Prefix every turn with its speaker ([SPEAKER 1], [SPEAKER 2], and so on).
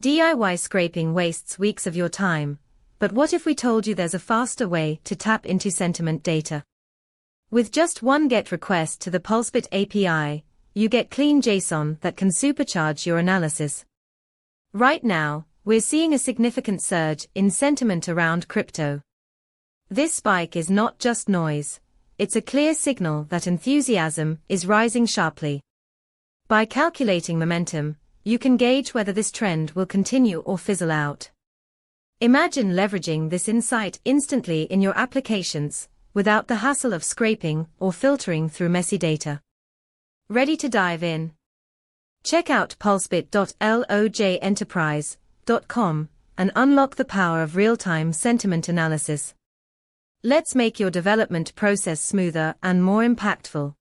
[SPEAKER 1] DIY scraping wastes weeks of your time, but what if we told you there's a faster way to tap into sentiment data? With just one GET request to the Pulsebit API, you get clean JSON that can supercharge your analysis. Right now, we're seeing a significant surge in sentiment around crypto. This spike is not just noise, it's a clear signal that enthusiasm is rising sharply. By calculating momentum, you can gauge whether this trend will continue or fizzle out. Imagine leveraging this insight instantly in your applications, without the hassle of scraping or filtering through messy data. Ready to dive in? Check out pulsebit.logenterprise.com and unlock the power of real-time sentiment analysis. Let's make your development process smoother and more impactful.